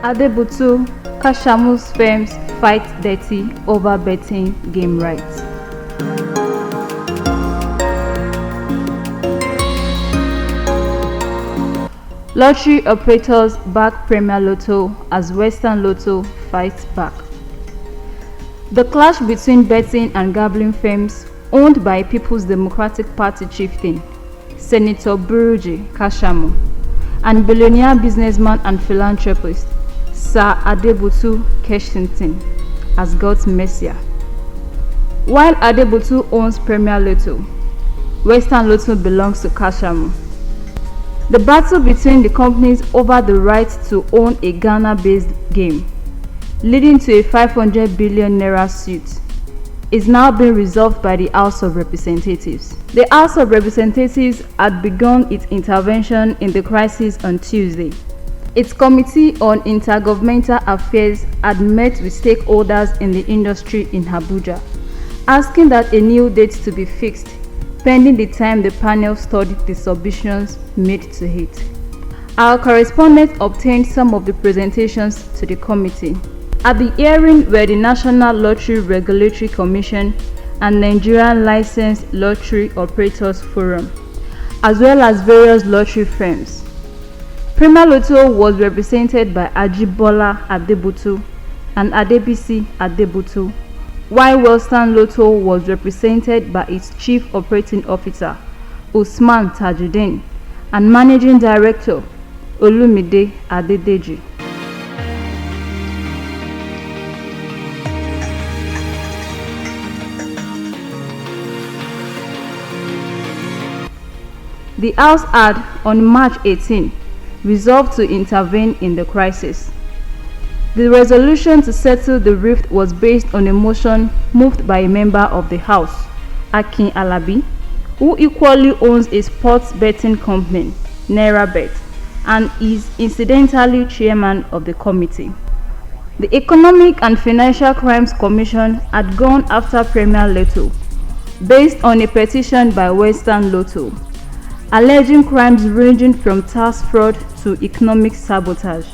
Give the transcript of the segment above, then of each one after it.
Adebutu Kashamu's firms fight dirty over betting game rights. Lottery operators back Premier Lotto as Western Lotto fights back. The clash between betting and gambling firms owned by People's Democratic Party chieftain, Senator Buruji Kashamu, and billionaire businessman and philanthropist, Sir Adebutu Kessington, has got messier. While Adebutu owns Premier Lotto, Western Lotto belongs to Kashamu. The battle between the companies over the right to own a Ghana-based game, leading to a 500 billion naira suit, is now being resolved by the House of Representatives. The House of Representatives had begun its intervention in the crisis on Tuesday. Its Committee on Intergovernmental Affairs had met with stakeholders in the industry in Abuja, asking that a new date to be fixed pending the time the panel studied the submissions made to it. Our correspondent obtained some of the presentations to the committee. At the hearing were the National Lottery Regulatory Commission and Nigerian Licensed Lottery Operators Forum, as well as various lottery firms. Premier Lotto was represented by Ajibola Adebutu and Adebisi Adebutu, while Western Lotto was represented by its Chief Operating Officer, Usman Tajuddin, and Managing Director, Olumide Adedeji. The House had, on March 18, resolved to intervene in the crisis. The resolution to settle the rift was based on a motion moved by a member of the House, Akin Alabi, who equally owns a sports betting company, Naira, and is incidentally chairman of the committee. The Economic and Financial Crimes Commission had gone after Premier Lotto, based on a petition by Western Lotto, alleging crimes ranging from tax fraud to economic sabotage.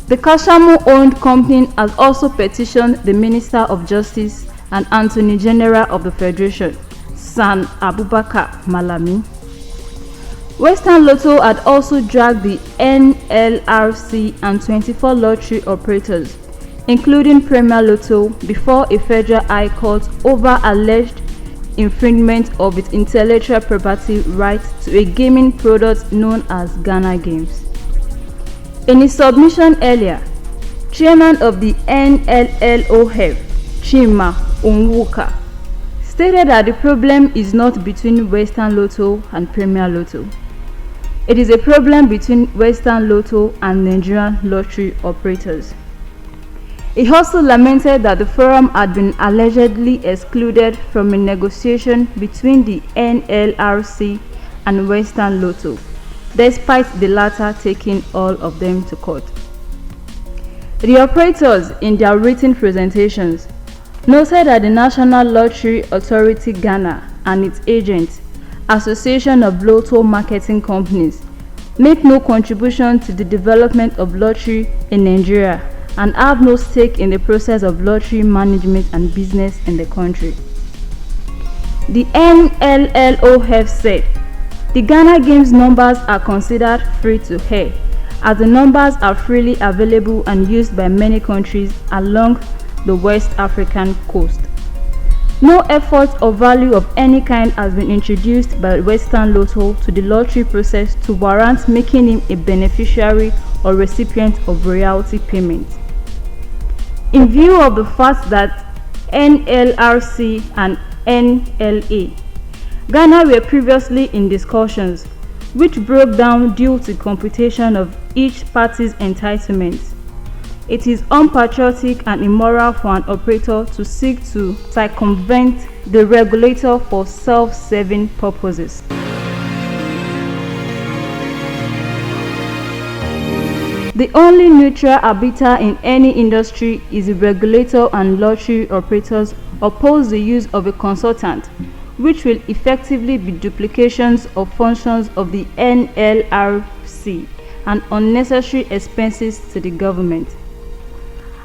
The Kashamu-owned company has also petitioned the Minister of Justice and Attorney General of the Federation, San Abubakar Malami. Western Lotto had also dragged the NLRC and 24 lottery operators, including Premier Lotto, before a federal high court over alleged infringement of its intellectual property rights to a gaming product known as Ghana Games. In his submission earlier, Chairman of the NLLOF, Chima Onwuka, stated that the problem is not between Western Lotto and Premier Lotto. It is a problem between Western Lotto and Nigerian lottery operators. He also lamented that the forum had been allegedly excluded from a negotiation between the NLRC and Western Lotto, despite the latter taking all of them to court. The operators, in their written presentations, noted that the National Lottery Authority Ghana and its agents, Association of Lotto Marketing Companies, make no contribution to the development of lottery in Nigeria and have no stake in the process of lottery management and business in the country. The NLLOF said the Ghana Games numbers are considered free to air, as the numbers are freely available and used by many countries along the West African coast. No effort or value of any kind has been introduced by Western Lotto to the lottery process to warrant making him a beneficiary or recipient of royalty payment. In view of the fact that NLRC and NLA Ghana were previously in discussions, which broke down due to computation of each party's entitlements, it is unpatriotic and immoral for an operator to seek to circumvent the regulator for self-serving purposes. The only neutral arbiter in any industry is the regulator, and lottery operators oppose the use of a consultant, which will effectively be duplications of functions of the NLRC and unnecessary expenses to the government.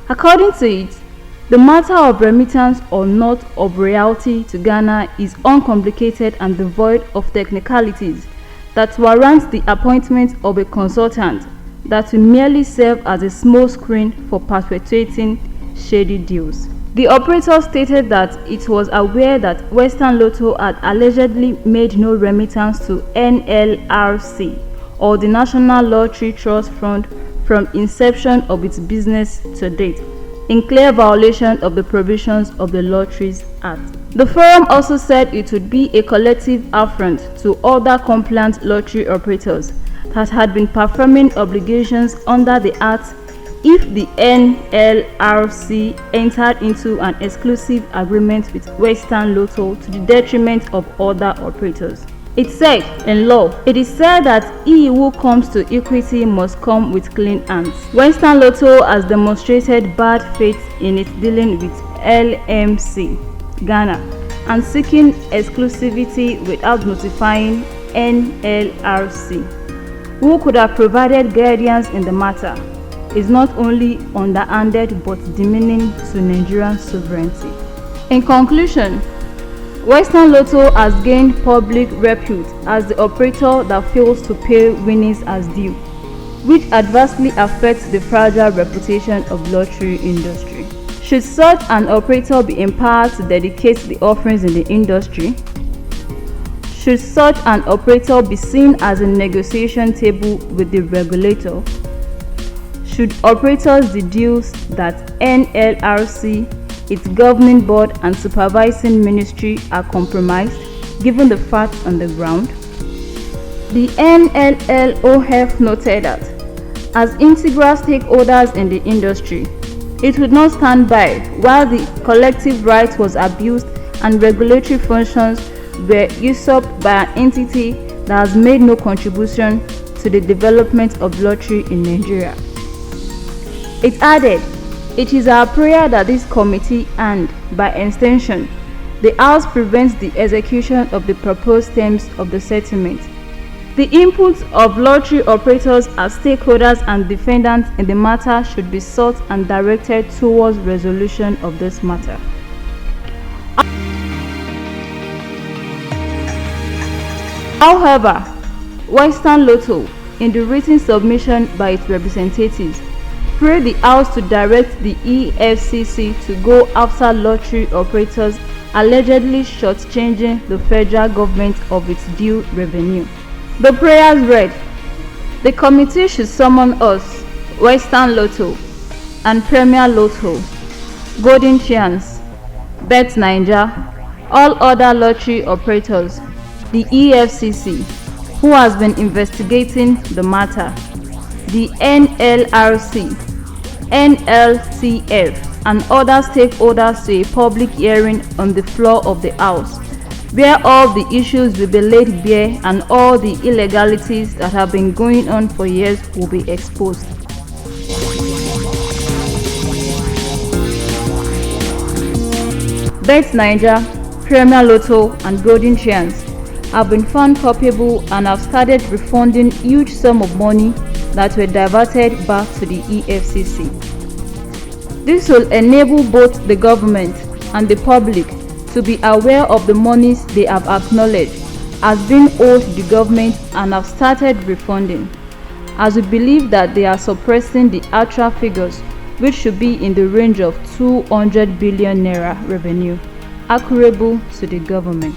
According to it, the matter of remittance or not of royalty to Ghana is uncomplicated and devoid of technicalities that warrant the appointment of a consultant that will merely serve as a small screen for perpetuating shady deals. The operator stated that it was aware that Western Lotto had allegedly made no remittance to NLRC or the National Lottery Trust Fund from inception of its business to date, in clear violation of the provisions of the Lotteries Act. The forum also said it would be a collective affront to other compliant lottery operators that had been performing obligations under the Act if the NLRC entered into an exclusive agreement with Western Lotto to the detriment of other operators. It said, in law, it is said that he who comes to equity must come with clean hands. Western Lotto has demonstrated bad faith in its dealing with LMC, Ghana, and seeking exclusivity without notifying NLRC, who could have provided guidance in the matter, is not only underhanded but demeaning to Nigerian sovereignty. In conclusion, Western Lotto has gained public repute as the operator that fails to pay winnings as due, which adversely affects the fragile reputation of the lottery industry. Should such an operator be empowered to dedicate the offerings in the industry? Should such an operator be seen as a negotiation table with the regulator? Should operators deduce that NLRC, its governing board and supervising ministry are compromised, given the facts on the ground? The NLLOF noted that, as integral stakeholders in the industry, it would not stand by while the collective right was abused and regulatory functions were usurped by an entity that has made no contribution to the development of lottery in Nigeria. It added, it is our prayer that this committee and, by extension, the House prevents the execution of the proposed terms of the settlement. The input of lottery operators as stakeholders and defendants in the matter should be sought and directed towards resolution of this matter. However, Western Lotto, in the written submission by its representatives, prayed the House to direct the EFCC to go after lottery operators allegedly shortchanging the federal government of its due revenue. The prayers read, the committee should summon us, Western Lotto and Premier Lotto, Golden Chance, Bet Naija, all other lottery operators, the EFCC, who has been investigating the matter, the NLRC, NLCF, and other stakeholders to a public hearing on the floor of the House, where all the issues will be laid bare and all the illegalities that have been going on for years will be exposed. Bet Naija, Premier Lotto, and Golden Chance have been found culpable and have started refunding huge sum of money that were diverted back to the EFCC. This will enable both the government and the public to be aware of the monies they have acknowledged as being owed to the government and have started refunding, as we believe that they are suppressing the actual figures, which should be in the range of 200 billion naira revenue, accruable to the government.